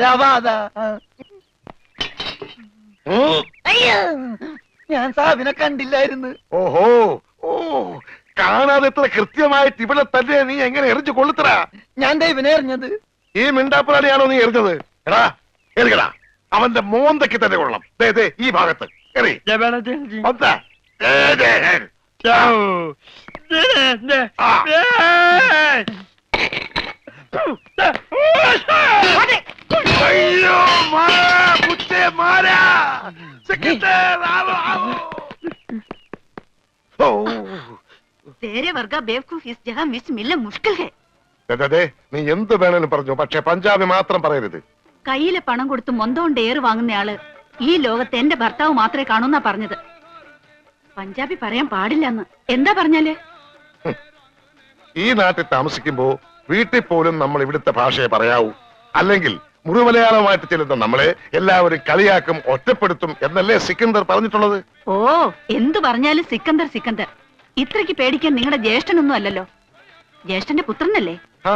രവാദ. ഞാൻ സാബിനെ കണ്ടില്ലായിരുന്നു. ഓഹോ, ഓ, കാണാതെ എത്ര കൃത്യമായിട്ട് ഇവിടെ തന്നെ നീ എങ്ങനെ എറിഞ്ഞു കൊള്ളുത്തറാ? ഞാൻ ദൈവനെ എറിഞ്ഞത്. ഈ മിണ്ടാപ്പുറാണിയാണോ നീ എറിഞ്ഞത്? എടാ എറിയടാ, അവന്റെ മോന്തയ്ക്ക് തന്നെ കൊള്ളണം. ഈ ഭാഗത്ത് എറി. अयो मारा कुत्ते मारा सेक्रेटरी आओ आओ तेरे वर्गा बेवकूफ इस जगह मिस मिलना मुश्किल है. ദേ നീ എന്ത് വേണേലും പറഞ്ഞു, പക്ഷെ പഞ്ചാബി മാത്രം പറയരുത്. കയ്യിലെ പണം കൊടുത്ത് മൊന്തോണ്ട് ഏറ് വാങ്ങുന്നയാള് ഈ ലോകത്ത് എന്റെ ഭർത്താവ് മാത്രമേ കാണൂന്നാ പറഞ്ഞത്. പഞ്ചാബി പറയാൻ പാടില്ലെന്ന്. എന്താ പറഞ്ഞാല്? ഈ നാട്ടിൽ താമസിക്കുമ്പോ വീട്ടിൽ പോലും നമ്മൾ ഇവിടുത്തെ ഭാഷയെ പറയാവൂ. അല്ലെങ്കിൽ മുഴുമലയാളമായിട്ട് ചെല്ലുന്ന നമ്മളെ എല്ലാവരും കളിയാക്കും, ഒറ്റപ്പെടുത്തും എന്നല്ലേ സിക്കന്ദർ പറഞ്ഞിട്ടുള്ളത്? ഓ, എന്തു പറഞ്ഞാലും സിക്കന്ദർ സിക്കന്ദർ. ഇത്രയ്ക്ക് പേടിക്കാൻ നിങ്ങളുടെ ജ്യേഷ്ഠനൊന്നും അല്ലല്ലോ. ജ്യേഷ്ഠന്റെ പുത്രനല്ലേ? ആ,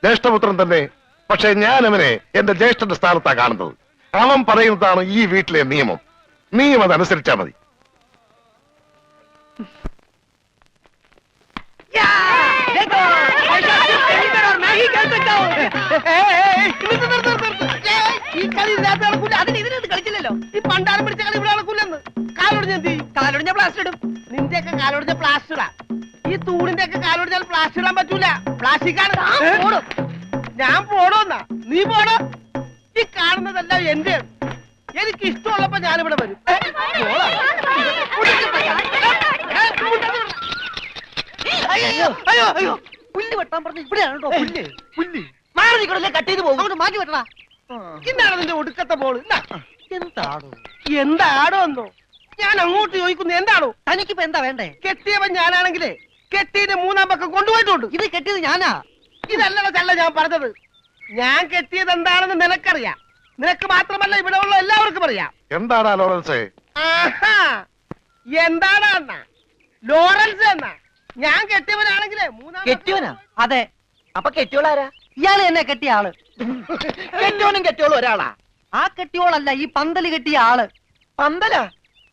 ജ്യേഷ്ഠപുത്രൻ തന്നെ. പക്ഷെ ഞാൻ അവനെ എന്റെ ജ്യേഷ്ഠന്റെ സ്ഥാനത്താ കാണുന്നത്. അവൻ പറയുന്നതാണ് ഈ വീട്ടിലെ നിയമം. നീയും അതനുസരിച്ചാ മതി. കളിച്ചില്ലല്ലോ. ഈ പണ്ടാരം പിടിച്ച കളി ഇവിടെ നടക്കൂലെന്ന്. കാലൊടിഞ്ഞ പ്ലാസ്റ്റർ ഇടും. നിന്റെയൊക്കെ കാലൊടിഞ്ഞ പ്ലാസ്റ്ററാ. ഈ തൂണിന്റെ ഒക്കെ കാലൊടിഞ്ഞാൽ പ്ലാസ്റ്റർ ഇടാൻ പറ്റൂല. പ്ലാസ്റ്റിക്കാണ്. ഞാൻ പോണോന്നാ? നീ പോണോ? ഈ കാണുന്നതെല്ലാം എന്റെ. എനിക്ക് ഇഷ്ടമുള്ളപ്പോ ഞാനിവിടെ വരും. അയ്യോ അയ്യോ അയ്യോ, പുല്ല് വെട്ടാൻ പറഞ്ഞു. ഇവിടെയാണോ പുല്ല്? പുല്ല് മാറി നിൽക്കണല്ലേ, കട്ട് ചെയ്ത് പോകും. മാറ്റി വെട്ടണ. ഇന്നാണ് നിന്റെ ഒടുക്കത്തെ മോള്. എന്താണോ എന്താണോ എന്നോ ഞാൻ അങ്ങോട്ട് ചോദിക്കുന്നു. എന്താണോ തനിക്കിപ്പോ എന്താ വേണ്ടേ? കെട്ടിയവൻ ഞാനാണെങ്കിലേ കെട്ടിയത് മൂന്നാം പക്കം കൊണ്ടുപോയിട്ടുണ്ട്. ഇത് കെട്ടിയത് ഞാനാ. ഇതല്ലല്ലോ ചല്ല ഞാൻ പറഞ്ഞത്. ഞാൻ കെട്ടിയത് എന്താണെന്ന് നിനക്കറിയാം. നിനക്ക് മാത്രമല്ല ഇവിടെ ഉള്ള എല്ലാവർക്കും അറിയാം. എന്താടാ ലോറൻസ്? എന്താടാ എന്നാ ലോറൻസ് എന്നാ? ഞാൻ കെട്ടിയവനാണെങ്കിലേ മൂന്നാം. കെട്ടിയവനാ? അതെ. അപ്പൊ കെട്ടിയോളാരാ? ഇയാള് എന്നെ കെട്ടിയ ആള്. കെട്ടിയോനും കെട്ടിയോളും ഒരാളാ. ആ കെട്ടിയോളല്ല, ഈ പന്തല് കെട്ടിയ ആള്. പന്തലാ?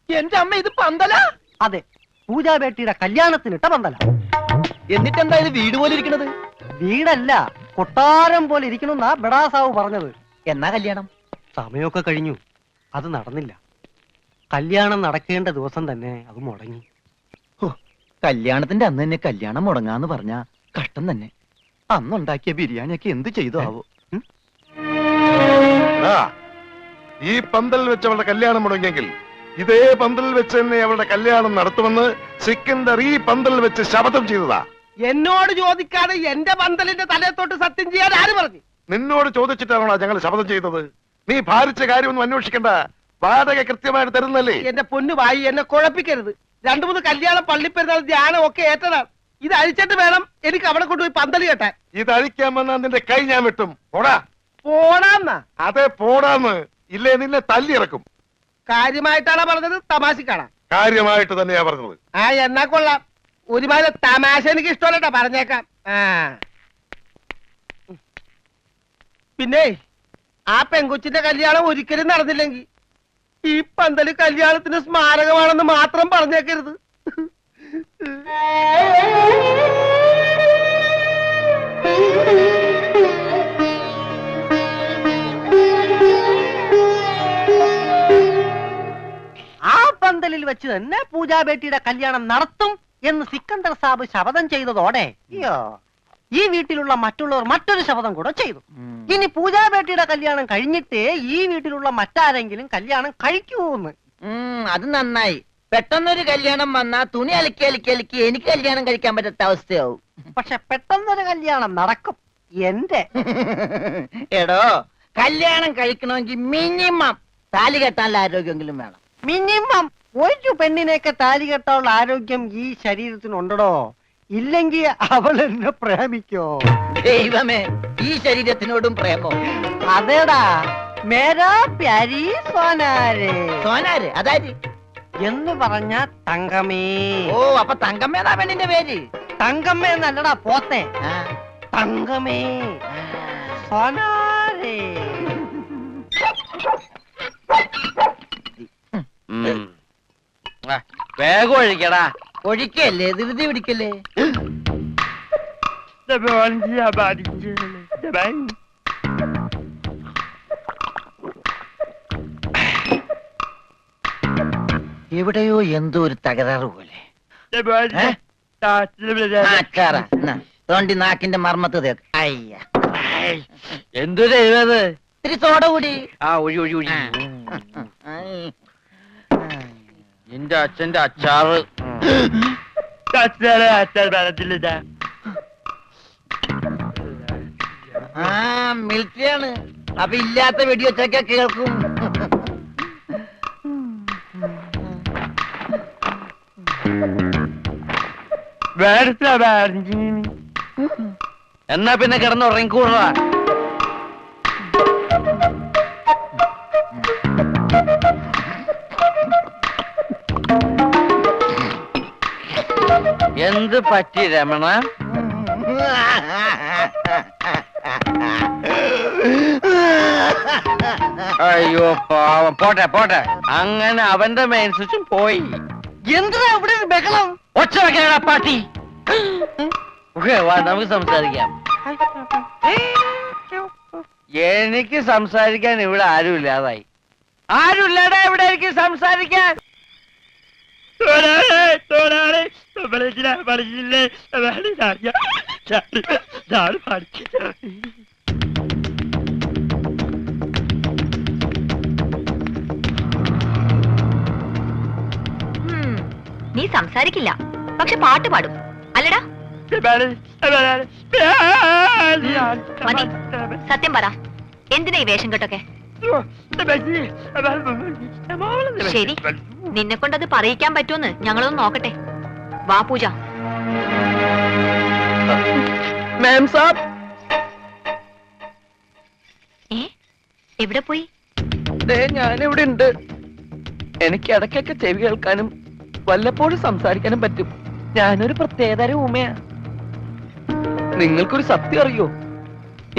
എന്റെ അമ്മ, ഇത് പന്തലാ? അതെ, പൂജാബേട്ടിയുടെ കല്യാണത്തിനിട്ട പന്തല. എന്നിട്ടെന്താ ഇത് വീട് പോലെ ഇരിക്കണത്? വീടല്ല, കൊട്ടാരം പോലെ ഇരിക്കണമെന്നാ ബഡാസാവ് പറഞ്ഞത്. എന്നാ കല്യാണം? സമയമൊക്കെ കഴിഞ്ഞു, അത് നടന്നില്ല. കല്യാണം നടക്കേണ്ട ദിവസം തന്നെ അത് മുടങ്ങി. കല്യാണത്തിന്റെ അന്ന് തന്നെ കല്യാണം മുടങ്ങാന്ന് പറഞ്ഞ കഷ്ടം തന്നെ. അന്നുണ്ടാക്കിയ ബിരിയാണിയൊക്കെ എന്ത് ചെയ്തു ആവോ? ഈ പന്തലിൽ വെച്ച് അവളുടെ കല്യാണം മുടങ്ങിയെങ്കിൽ ഇതേ പന്തലിൽ വെച്ച് തന്നെ അവളുടെ കല്യാണം നടത്തുമെന്ന് സിക്കന്ദർ ഈ പന്തലിൽ വെച്ച് ശപഥം ചെയ്തതാ. എന്നോട് ചോദിക്കാതെ എന്റെ പന്തലിന്റെ തലത്തോട്ട് സത്യം ചെയ്യാൻ ആര് പറഞ്ഞു? നിന്നോട് ചോദിച്ചിട്ടാണോ ഞങ്ങൾ ശപഥം ചെയ്തത്? നീ ഭാരിച്ച കാര്യമൊന്നും അന്വേഷിക്കണ്ട. വാടക കൃത്യമായിട്ട് തരുന്നല്ലേ. എന്റെ പൊന്നു വായി, എന്നെ കുഴപ്പിക്കരുത്. 2-3 കല്യാണം, പള്ളിപ്പെരുന്നാൾ, ധ്യാനം ഒക്കെ ഏറ്റതാണ്. ഇത് അഴിച്ചിട്ട് വേണം എനിക്ക് അവിടെ കൊണ്ടുപോയി പന്തല് കെട്ടാൻ. ഇത് അഴിക്കാൻ വന്നാൽ നിന്റെ കൈ ഞാൻ വെട്ടും. പോടാ. പോടാന്നാ? അതെ, പോടാന്ന്. ഇല്ലേ നിന്നെ തല്ലിയിറക്കും. കാര്യമായിട്ടാണോ പറഞ്ഞത്, തമാശക്കാണോ? കാര്യമായിട്ട് തന്നെയാ പറഞ്ഞത്. എന്നാ കൊള്ളാം. ഒരുപാട് തമാശ എനിക്ക് ഇഷ്ടമല്ലട്ടാ, പറഞ്ഞേക്കാം. പിന്നെ ആ പെങ്കൊച്ചിന്റെ കല്യാണം ഒരിക്കലും നടന്നില്ലെങ്കിൽ ഈ പന്തല് കല്യാണത്തിന് സ്മാരകമാണെന്ന് മാത്രം പറഞ്ഞേക്കരുത്. ആ പന്തലിൽ വെച്ച് തന്നെ പൂജാബേട്ടിയുടെ കല്യാണം നടത്തും എന്ന് സിക്കന്ദർ സാബ് ശപഥം ചെയ്തതോടെ ഈ വീട്ടിലുള്ള മറ്റുള്ളവർ മറ്റൊരു ശപഥം കൂടെ ചെയ്തു. ഇനി പൂജാബേട്ടിയുടെ കല്യാണം കഴിഞ്ഞിട്ടേ ഈ വീട്ടിലുള്ള മറ്റാരെങ്കിലും കല്യാണം കഴിക്കൂന്ന്. അത് നന്നായി. പെട്ടെന്നൊരു കല്യാണം വന്നാ തുണി അലക്കി അലക്കി അലക്കി എനിക്ക് കല്യാണം കഴിക്കാൻ പറ്റാത്ത അവസ്ഥയാവും. പക്ഷെ പെട്ടെന്നൊരു കല്യാണം നടക്കും എന്റെ. എടോ, കല്യാണം കഴിക്കണമെങ്കിൽ മിനിമം താലി കെട്ടാനുള്ള ആരോഗ്യമെങ്കിലും വേണം. മിനിമം ഒരു പെണ്ണിനെയൊക്കെ താലി കെട്ടാനുള്ള ആരോഗ്യം ഈ ശരീരത്തിനുണ്ടോ? ഇല്ലെങ്കിൽ അവൾ എന്നെ പ്രേമിക്കോ? ദൈവമേ, ഈ ശരീരത്തിനോടും പ്രേമോ? അതേടാ, മേരാ പ്യാരി സോനാരെ. സോനാര് അതായത് എന്ന് പറഞ്ഞ തങ്കമ്മേ. ഓ, അപ്പൊ തങ്കമ്മേതാ പെണ്ണിന്റെ പേര്? തങ്കമ്മ എന്നല്ലടാ പോത്തെ. തങ്കമ്മേ സോനാരെ. വേഗം ഒഴിക്കടാ. ഒഴിക്കല്ലേ, ധൃതി പിടിക്കല്ലേ. എവിടെയോ എന്തോ ഒരു തകരാറ് പോലെ. തോണ്ടി നാക്കിന്റെ മർമ്മത്ത് തേക്ക്. അയ്യ, എന്തൊരു എഴുപത്. ഇത്തിരി സോഡ കൂടി. ആ ഒഴി ഒഴി ഒഴി. എന്റെ അച്ഛന്റെ അച്ചാറ്. ആ മിലിറ്ററിയാണ്. അപ്പൊ ഇല്ലാത്ത വെടിവെച്ചൊക്കെ കേൾക്കും. എന്നാ പിന്നെ കിടന്നുറങ്ങിക്കൂടാ. എന്ത് പറ്റി രമണ? അയ്യോ പാവം. പോട്ടെ പോട്ടെ. അങ്ങനെ അവന്റെ മെയിൻ സ്വിച്ചും പോയി. എന്താ ഇവിടെ ഒരു ബഹളം? ഒച്ച വെക്കണ പാട്ടി. വാ, നമുക്ക് സംസാരിക്കാം. എനിക്ക് സംസാരിക്കാൻ ഇവിടെ ആരുമില്ലാതായി. ആരുമില്ലാടാ ഇവിടെ എനിക്ക് സംസാരിക്കാൻ. നീ സംസാരിക്കില്ല, പക്ഷെ പാട്ട് പാടും അല്ലടാ? മതി, സത്യം പറ, എന്തിനാ ഈ വേഷം കെട്ടൊക്കെ? ശരി, നിന്നെ കൊണ്ടത് പറയിക്കാൻ പറ്റുമെന്ന് ഞങ്ങളൊന്ന് നോക്കട്ടെ. വാ പൂജ. എവിടെ പോയി? ഞാനിവിടെ ഉണ്ട്. എനിക്ക് ഇടയ്ക്കൊക്കെ ചെവി കേൾക്കാനും വല്ലപ്പോഴും സംസാരിക്കാനും പറ്റും. ഞാനൊരു പ്രത്യേകതരം ഊമയാ. നിങ്ങൾക്കൊരു സത്യം അറിയോ?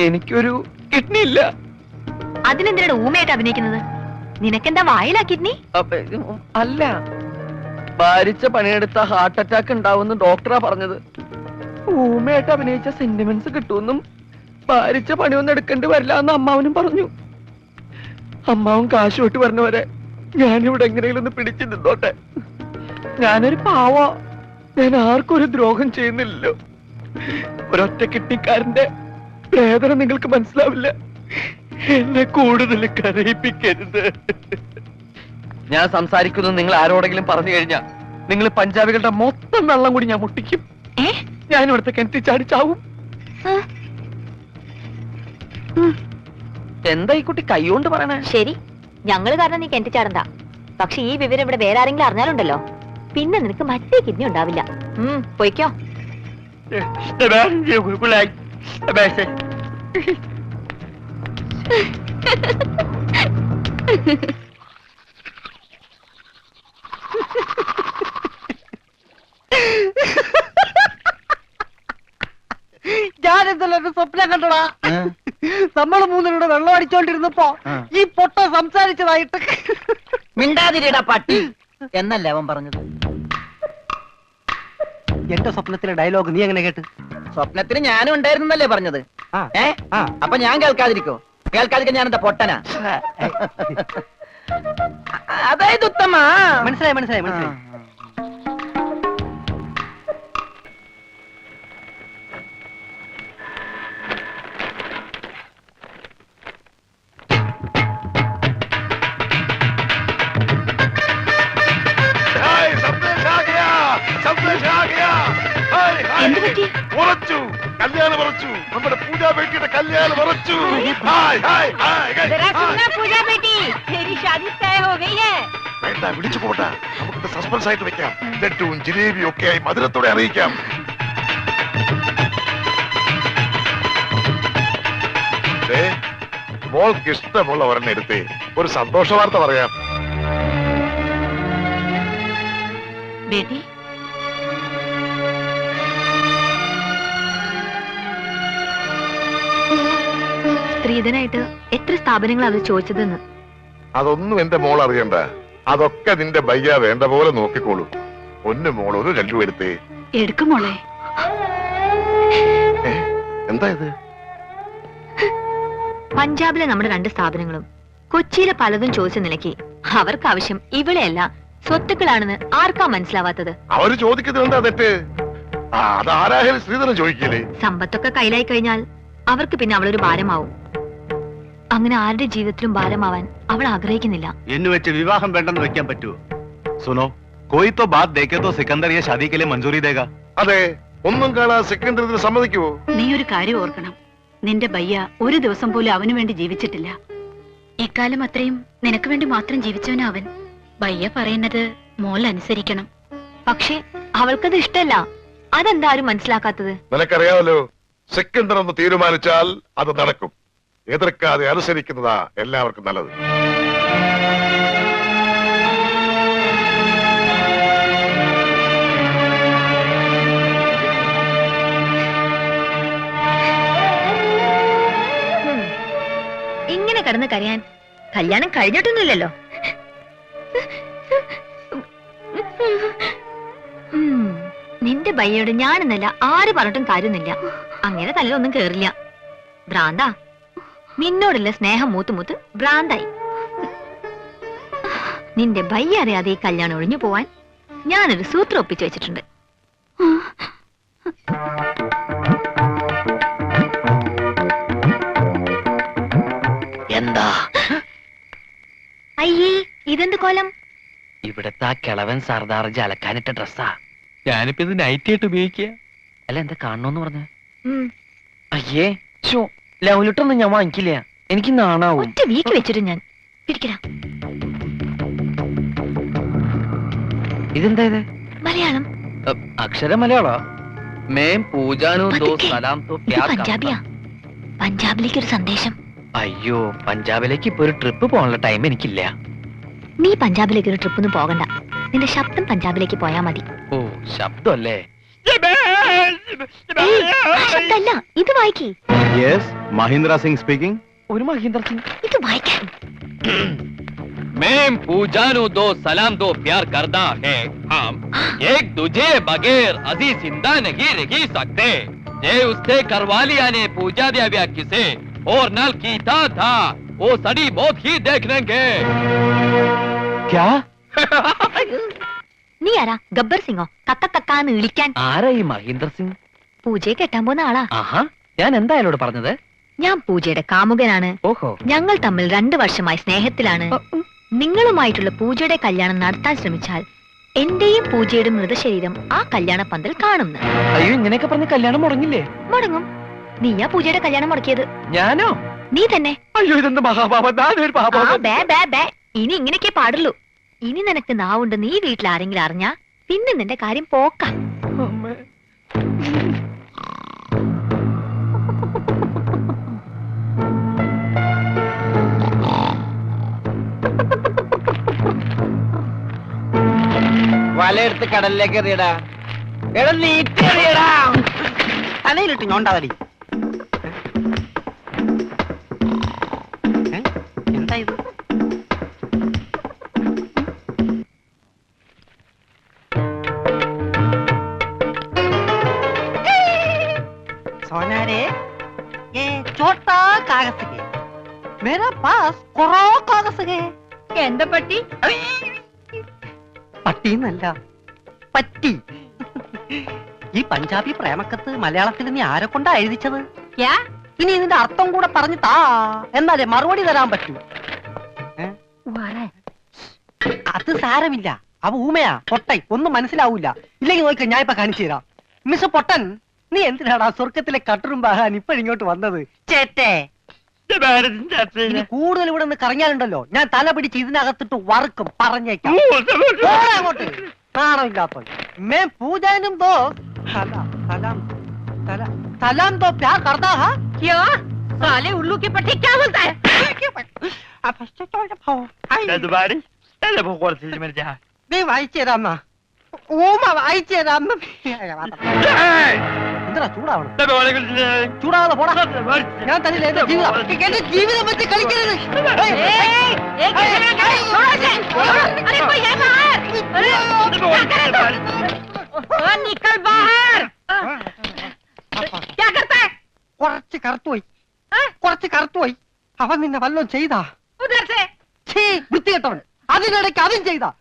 എനിക്കൊരു കിഡ്നി ഇല്ല. അതിനെന്തിനാണ് ഊമയായിട്ട് അഭിനയിക്കുന്നത്? നിനക്കെന്താ വായിലാ കിഡ്നി? അല്ല, ഭാരിച്ച പണിയെടുത്ത ഹാർട്ട് അറ്റാക്ക് ഉണ്ടാവുമെന്ന് ഡോക്ടറാ പറഞ്ഞത്. ഊമയായിട്ട് അഭിനയിച്ച സെന്റിമെന്റ്സ് കിട്ടുമെന്നും ഭാരിച്ച പണിയൊന്നും എടുക്കേണ്ടി വരില്ല എന്ന് അമ്മാവനും പറഞ്ഞു. അമ്മാവൻ കാശ് വിട്ട് പറഞ്ഞവരെ ഞാനിവിടെ എങ്ങനെയെങ്കിലും ഒന്ന് പിടിച്ചു നിന്നോട്ടെ. ഞാനൊരു പാവ. ഞാൻ ആർക്കും ഒരു ദ്രോഹം ചെയ്യുന്നില്ലല്ലോ. ഒരൊറ്റ കിഡ്നിക്കാരന്റെ വേദന നിങ്ങൾക്ക് മനസ്സിലാവില്ല. എന്നെ കൂടുതൽ കരയിപ്പിക്കരുത്. ഞാൻ സംസാരിക്കുന്നത് നിങ്ങൾ ആരോടെങ്കിലും പറഞ്ഞു കഴിഞ്ഞാൽ നിങ്ങൾ പഞ്ചാബികളുടെ മൊത്തം വെള്ളം കൂടി ഞാൻ മുട്ടിക്കും. ഞാൻ ഇവിടുത്തെ കിണറ്റി ചാടിച്ചാവും. എന്താ ഈ കുട്ടി കൈകൊണ്ട് പറയണേ? ശരി, ഞങ്ങള് കാരണം നീ കിണറ്റി ചാടണ്ട. പക്ഷെ ഈ വിവരം ഇവിടെ വേറെ ആരെങ്കിലും അറിഞ്ഞാലുണ്ടല്ലോ, പിന്നെ നിനക്ക് മറ്റേ കിഡ്നി ഉണ്ടാവില്ല. പൊയ്ക്കോ. ഞാനെന്തല്ലോ സ്വപ്നം കണ്ടടാ. നമ്മള് മൂന്നിലൂടെ വെള്ളം അടിച്ചോണ്ടിരുന്നപ്പോ ഈ പൊട്ട സംസാരിച്ചതായിട്ട്. മിണ്ടാതിരിടാ പട്ടി എന്നല്ലേ അവൻ പറഞ്ഞത്? എന്റെ സ്വപ്നത്തിലെ ഡയലോഗ് നീ എങ്ങനെ കേട്ട്? സ്വപ്നത്തിന് ഞാനും ഉണ്ടായിരുന്നല്ലേ പറഞ്ഞത്? അപ്പൊ ഞാൻ കേൾക്കാതിരിക്കോ? കേൾക്കാതിരിക്കാൻ ഞാൻ എന്താ പൊട്ടനാ? അതായത് ഉത്തമ. മനസ്സിലായി മനസ്സിലായി മനസ്സിലായി. ഉറച്ചു, കല്യാണം ഉറച്ചു. നമ്മുടെ പൂജാ ബേട്ടിയുടെ കല്യാണം ഉറച്ചു. വേണ്ട, വിളിച്ചു പോട്ടെ. നമുക്ക് സസ്പെൻസ് ആയിട്ട് വെക്കാം. ലഡ്ഡുവും ജിലേബിയും ഒക്കെ ആയി മധുരത്തോടെ അറിയിക്കാം. മോൾക്ക് ഇഷ്ടമുള്ള ഒരെണ്ണം എടുത്തേ, ഒരു സന്തോഷ വാർത്ത പറയാം. ബേട്ടി, സ്ത്രീ സ്ത്രീധനായിട്ട് എത്ര സ്ഥാപനങ്ങൾ അവർ ചോദിച്ചതെന്ന്. അതൊന്നും എന്റെ മോൾ അറിയണ്ട. അതൊക്കെ നിന്റെ ബയ്യ വേണ്ട പോലെ നോക്കിക്കോളൂ. ഒന്ന് മോൾ ഒരു 2 രൂപ എടുത്തേ. എടുക്കും മോളെ. എന്താ ഇത്? പഞ്ചാബിലെ നമ്മുടെ 2 സ്ഥാപനങ്ങളും കൊച്ചിയിലെ പലതും ചോദിച്ച നിലയ്ക്ക് അവർക്ക് ആവശ്യം ഇവിടെയല്ല സ്വത്തുക്കളാണെന്ന് ആർക്കാ മനസ്സിലാവാത്തത്? അവര് ചോദിക്കുന്നത് എന്താ തെറ്റ്? അതാരായാലും ശ്രീധരൻ ചോദിക്കില്ലേ? സമ്പത്തൊക്കെ കയ്യിലായി കഴിഞ്ഞാൽ അവർക്ക് പിന്നെ അവളൊരു ഭാരമാവും. അങ്ങനെ ആരുടെ ജീവിതത്തിലും ഭാരമാവാൻ അവൾ ആഗ്രഹിക്കുന്നില്ല. എന്ന് വെച്ച് വിവാഹം വേണ്ടെന്ന് വെക്കാൻ പറ്റുമോ? സുനോ, कोई तो बात देखे तो सिकंदर ये शादी के लिए मंजूरी देगा. അതെ, ഒന്നും കാണാൻ സെക്കൻഡറി ഇതിന് സമ്മതിക്കുവോ? നീ ഒരു കാര്യം ഓർക്കണം. നിന്റെ ബയ്യ ഒരു ദിവസം പോലും അവന് വേണ്ടി ജീവിച്ചിട്ടില്ല. ഇക്കാലം അത്രയും നിനക്ക് വേണ്ടി മാത്രം ജീവിച്ചവനാ അവൻ. ബയ്യ പറയുന്നത് മോൾ അനുസരിക്കണം. പക്ഷേ അവൾക്കത് ഇഷ്ടല്ല. അതെന്താ ആരും മനസ്സിലാക്കാത്തത്? നിനക്കറിയാമല്ലോ, സെക്കൻഡർ ഒന്ന് തീരുമാനിച്ചാൽ അത് നടക്കും. എതിർക്കാതെ അനുസരിക്കുന്നതാ എല്ലാവർക്കും നല്ലത്. ഇങ്ങനെ കിടന്ന് കരയാൻ കല്യാണം കഴിഞ്ഞിട്ടൊന്നുമില്ലല്ലോ. നിന്റെ ബയ്യോട് ഞാനെന്നല്ല ആര് പറഞ്ഞിട്ടും കാര്യമൊന്നുമില്ല. അങ്ങനെ തലയിലൊന്നും കേറില്ല. ഭ്രാന്താ. നിന്നോടുള്ള സ്നേഹം മൂത്ത് ഭ്രാന്തായി. നിന്റെ ബയ്യ അറിയാതെ ഈ കല്യാണം ഒഴിഞ്ഞു പോവാൻ ഞാനൊരു സൂത്രം ഒപ്പിച്ചു വെച്ചിട്ടുണ്ട്. എന്താ? അയ്യേ, ഇതെന്ത് കോലം? ഇവിടത്തെ ആ കിളവൻ സർദാർജി അലക്കാനിട്ട ഡ്രസ്സാ. ഞാനിപ്പോ ഇത് നൈറ്റ് ആയിട്ട് ഉപയോഗിക്കുക. അല്ല, എന്താ കാണണോന്ന് പറഞ്ഞ? അയ്യേ, ലവ് ലെറ്റർ ഒന്നും ഞാൻ വാങ്ങിക്കില്ല. എനിക്ക് നാണാവും. ഒറ്റ വീക്ക് വെച്ചിട്ട് ഞാൻ പിടിക്കടാ. ഇതെന്താ ഇത്? മലയാളം. അക്ഷരം മലയാളോ? മേം പൂജാനോ ദോ സലാം തോ പ്യാർ. പഞ്ചാബിയാ. പഞ്ചാബിലേക്ക് ഒരു സന്ദേശം. അയ്യോ, പഞ്ചാബിലേക്ക് ഇപ്പൊ ഒരു ട്രിപ്പ് പോകാനുള്ള ടൈം എനിക്കില്ല. നീ പഞ്ചാബിലേക്ക് ഒരു ട്രിപ്പൊന്നും പോകണ്ട. നിന്റെ ശബ്ദം പഞ്ചാബിലേക്ക് പോയാ മതി. ഓ, ശബ്ദമല്ലേ? ശബ്ദമല്ല, ഇത് വായിക്കേ. Yes, Mahindra Singh speaking. ഒരു മഹീന്ദ്ര സിംഗ്. ഇത് വായിക്കാൻ. मैं पूजानो दो सलाम दो प्यार करना है. हम एक दूजे बगैर अजी जिंदा नहीं रह सकते. जे उससे करवालिया ने पूजा दिया व्या किसे और नल कीता था वो सड़ी मौत ही देख लेंगे. क्या? നീ ആരാ? ഗബ്ബർ സിംഗോ? കക്കാന്ന് വിളിക്കാൻ. ആരാ ഈ മഹീന്ദ്ര സിംഗ്? പൂജയെ കെട്ടാൻ പോകുന്ന ആളാ. ആഹാ, ഞാൻ എന്താ അയാളോട് പറഞ്ഞത്? ഞാൻ പൂജയുടെ കാമുകനാണ്. ഓഹോ. ഞങ്ങൾ തമ്മിൽ 2 വർഷമായി സ്നേഹത്തിലാണ്. നിങ്ങളുമായിട്ടുള്ള പൂജയുടെ കല്യാണം നടത്താൻ ശ്രമിച്ചാൽ എന്റെയും പൂജയുടെ മൃതശരീരം ആ കല്യാണ പന്തൽ കാണുന്നു. അയ്യോ, ഇങ്ങനെയൊക്കെ പറഞ്ഞ് കല്യാണം മുടങ്ങില്ലേ? മുടങ്ങും. നീയാ പൂജയുടെ കല്യാണം മുടക്കിയത്. ഞാനോ? നീ തന്നെ. അയ്യോ, ഇതെന്ത് മഹാപാപം. ഇനി ഇങ്ങനെയൊക്കെ പാടുള്ളൂ. ഇനി നിനക്ക് നാവുണ്ട്. നീ വീട്ടിൽ ആരെങ്കിലും അറിഞ്ഞാ പിന്നെ നിന്റെ കാര്യം പോക്കാം. വലയെടുത്ത് കടലിലേക്ക് എറിയടാ. എടാ, നീറ്റെറിയടാ. തലയിലിട്ട് ഞോണ്ടാവടി. എന്താ ഇത്? सोनारे, ये छोटा कागज है. मेरा पास करो कागज है. എന്താ പറ്റി? പട്ടിന്നല്ല, പറ്റി. ഈ പഞ്ചാബി പ്രേമക്കത്ത് മലയാളത്തിൽ നീ ആരെ കൊണ്ടാ എഴുതിച്ചത്? ഇനി ഇതിന്റെ അർത്ഥം കൂടെ പറഞ്ഞു താ, എന്നാലേ മറുപടി തരാൻ പറ്റൂ. അത് സാരമില്ല, അവ ഊമയാ, പൊട്ടൻ, ഒന്നും മനസ്സിലാവൂല. ഇല്ലെങ്കിൽ നോക്ക, ഞാൻ ഇപ്പൊ കാണിച്ചു തരാം. മിസ് പൊട്ടൻ, നീ എന്തിനാടാ സ്വർഗത്തിലെ കട്ടുറുമ്പാകാൻ ഇപ്പോഴിങ്ങോട്ട് വന്നത്? ചേട്ടേ, ഇനി കൂടുതൽ ഇവിടെ നിന്ന് കറങ്ങിയാലുണ്ടല്ലോ ഞാൻ തല പിടിച്ച് ഇതിനകത്തിട്ട് വറുക്കും, പറഞ്ഞേക്കാം. അങ്ങോട്ട് നാണമില്ലാത്ത മേ പൂജാനും ദോ സലാം സലാം സലാം ദോ പ്യാർ കർത്താ ഹാ. क्या साले उल्लू की पट्टी क्या बोलता है? നീ വായിച്ചു തരാന്ന ഊമ വായിച്ചു തരാന്ന. എന്താ ചൂടാവണം. ചൂടാവാതെ പോടാ. ഞാൻ തന്നില്ല എന്റെ ജീവിതം. എന്റെ ജീവിതം വെച്ച് കളിക്കരുത്. കുറച്ച് കറുത്തുപോയി. അവൻ നിന്നെ വല്ലതും ചെയ്താ? വൃത്തികെട്ടവൻ. അതിനിടയ്ക്ക് അതും ചെയ്താ?